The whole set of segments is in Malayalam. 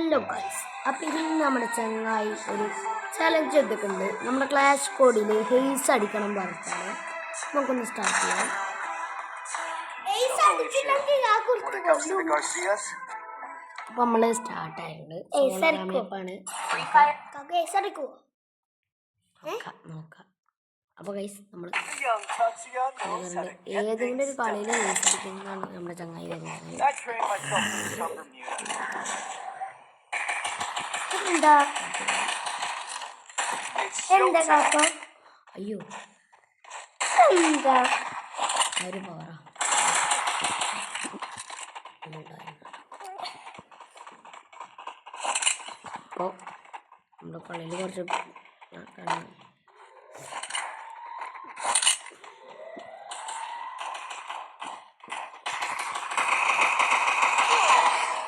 ഹലോ ഗൈസ്, അപ്പം ഇതിൽ നമ്മുടെ ചങ്ങായി ഒരു ചലഞ്ച് എടുത്തിട്ടുണ്ട്. നമ്മുടെ ക്ലാഷ് കോഡിൽ ഹെയ്സ് അടിക്കണം പറഞ്ഞാണ്. നമുക്കൊന്ന് സ്റ്റാർട്ട് ചെയ്യാം. അപ്പം നമ്മൾ സ്റ്റാർട്ട് ആയിട്ടുണ്ട്. നോക്കാം. അപ്പോൾ ഗൈസ് നമ്മൾ ഏതെങ്കിലും ഒരു കളിയിൽ ഹെയ്സ് അടിക്കുന്നതാണ് നമ്മുടെ ചങ്ങായി വരുന്നത്. എന്താ കാക്ക? അയ്യോ എന്താ ഒരു പോറ അപ്പോൾ നമ്മുടെ കളിയിൽ കുറച്ച്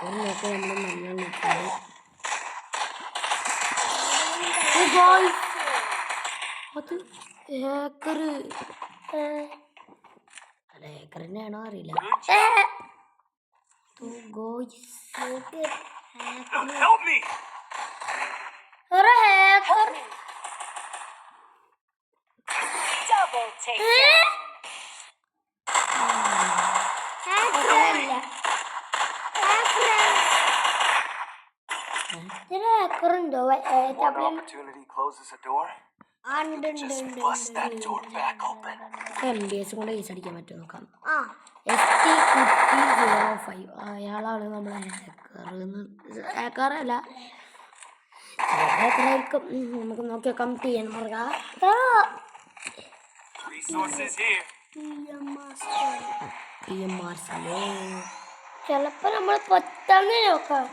ഒരു നോക്കി നമ്മൾ മഞ്ഞൾ നിൽക്കുന്നത്. അത് ഹേക്കറിനെയാണോ അറിയില്ല. ഹേക്കറുണ്ടോ? MBS കൊണ്ട് ഹെയ്സ് അടിക്കാൻ പറ്റുമോ നോക്കാം. ST-Kutti-05 അയാളാണ് നമ്മളെ ഹേക്കറല്ല, ഹേക്കറായിരിക്കും. നമുക്ക് നോക്കി നോക്കാം. ചിലപ്പോ നമ്മൾ പൊത്താന്ന് നോക്കാം.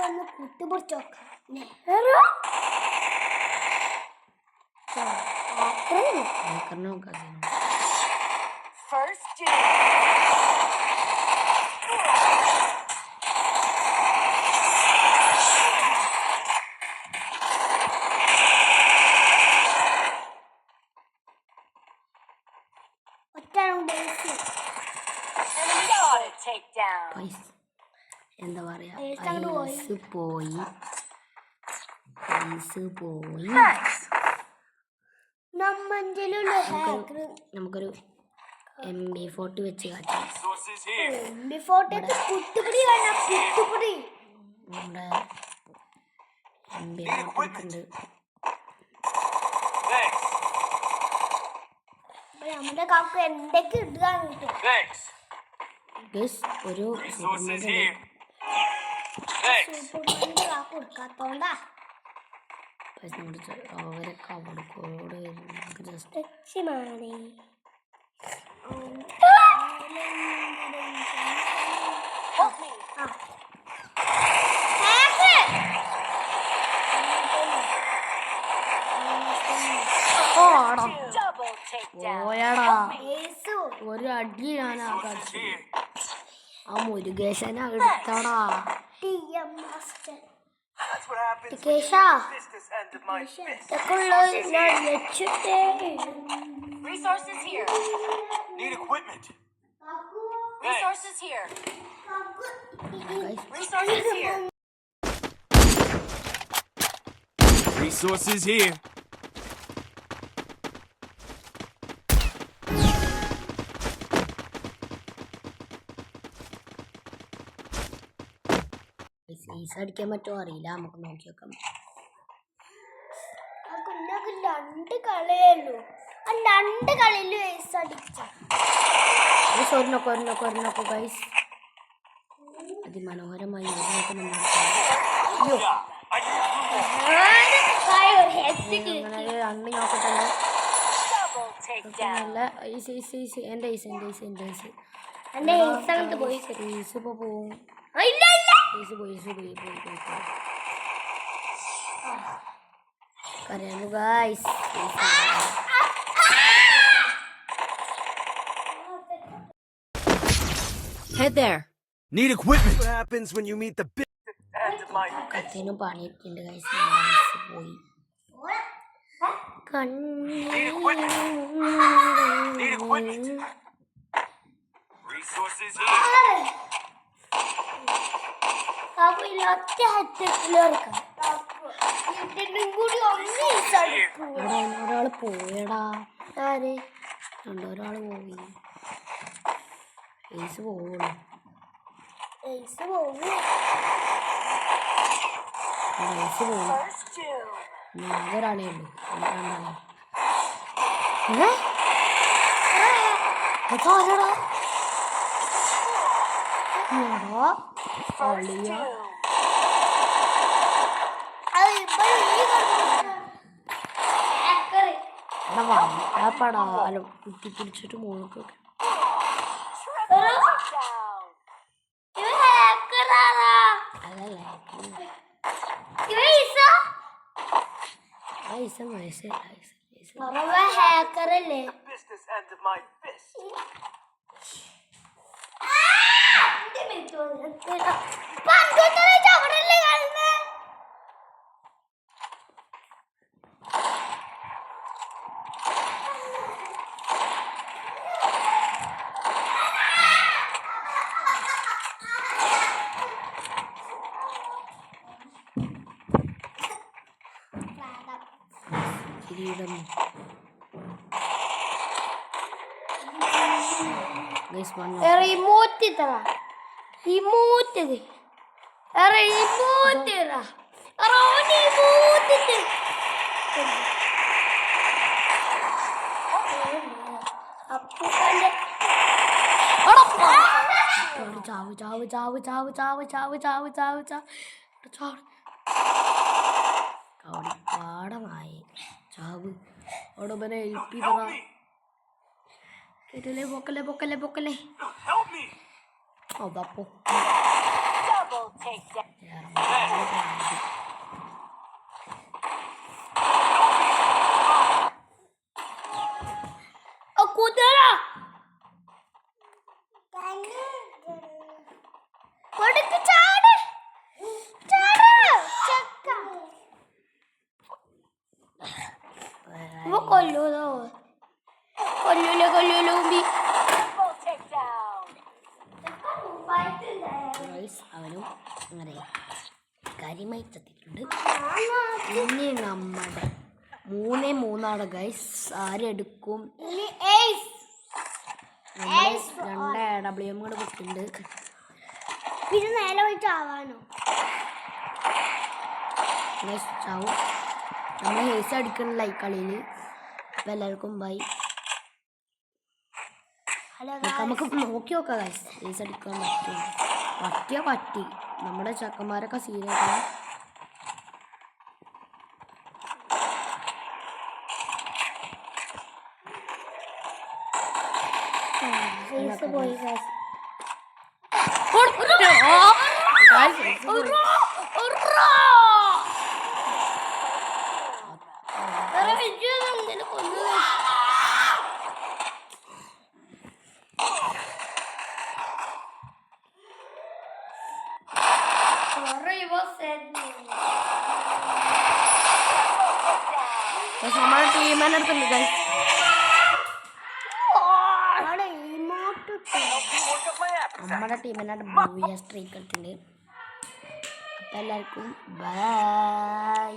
വന്ന് കുത്തിപ്പൊടിച്ച് എന്താ പറയാ, പോയി നമുക്കൊരു MB40 വെച്ച് കാട്ടാം. നമ്മുടെ MB40 നമ്മുടെ കാക്ക എന്തൊക്കെ ഇടുകയാണ് ഒരു കൊടുക്കാത്തോണ്ടാ അവരൊക്കെ അവിടെ കൂടെ ജസ്റ്റ് ഒരു അടി ഞാൻ ആ മുരുകേശന എടുത്തടാ. Resources here. ഹെയ്സ് അടിക്കാൻ പറ്റുമോ അറിയില്ല, നമുക്ക് നോക്കി നോക്കാം. രണ്ട് കളിയല്ലോ, ആ രണ്ട് കളിയിലും ഹെയ്സ് അടിച്ച ഒരെണ്ണൊക്കെ ഗൈസ് അതിമനോഹരമായി അണ്ണി നോക്കട്ടെ. നല്ല എൻ്റെ പോയി ഇപ്പൊ പോവും. കരയാനു guys. Head there. Need equipment. What happens when you meet the big end of my കത്തിനും പണിയിട്ടുണ്ട് ഗൈസ്. പോയി Resources here. ഒരാള് പോയടാ. ആര് ഒരാള് പോയി. ഏസ് പോവുള്ളൂ. ഏസ് പോവും. ഒരാളേ ഉള്ളൂ. അതാരടാ? പടാലോ കുത്തി പിടിച്ചിട്ട് മോൾക്കൊക്കെ ഹാക്കറല്ലേ? റിമോട്ട് തരാ. റിമോട്ട് റിമോട്ട് ചാവ് ചാവ് ചാവ് ചാവ് ചാവ് ചാവ് ചാവ് ചാവ് ചാവ് പാടമായി ചാവ് അവിടെ ഏൽപ്പിതാ. കേട്ടില്ലേ? പൊക്കല്ലേ പൊക്കല്ലേ പൊക്കല്ലേ. അതപ്പോ കുതിര കൊടുക്ക് ചാട് ചാട് ചക്ക കൊല്ലൂലോ കൊല്ലൂല കൊല്ലൂല ഉമ്പി. അവനും അങ്ങനെ കരിമായി ചത്തിട്ടുണ്ട്. ഇനി നമ്മുടെ 3-3 ഗൈസ്. ആരെടുക്കും? 2 AWM കൂടെ പൊട്ടുണ്ട്. പിന്നെ നേരെ പോയിട്ട് ആവാനോ ചാവും. നമ്മൾ ഹേസ് അടിക്കണില്ല ഈ കളിയിൽ. അപ്പം എല്ലാവർക്കും ബൈ. നമുക്ക് നോക്കി നോക്കാം ഗൈസ് ഹേസ് അടിക്കാൻ പറ്റി. നമ്മുടെ ചക്കന്മാരൊക്കെ സീരിയസ്. പോയി ഗൈസ്. നമ്മുടെ ടീമിനെ എടുത്തുണ്ട് ഗൈസ്. നമ്മുടെ ടീമിനായിട്ട് ബൂയ സ്ട്രീക്ക് എടുത്തിട്ടുണ്ട്. അപ്പം എല്ലാവർക്കും ബൈ.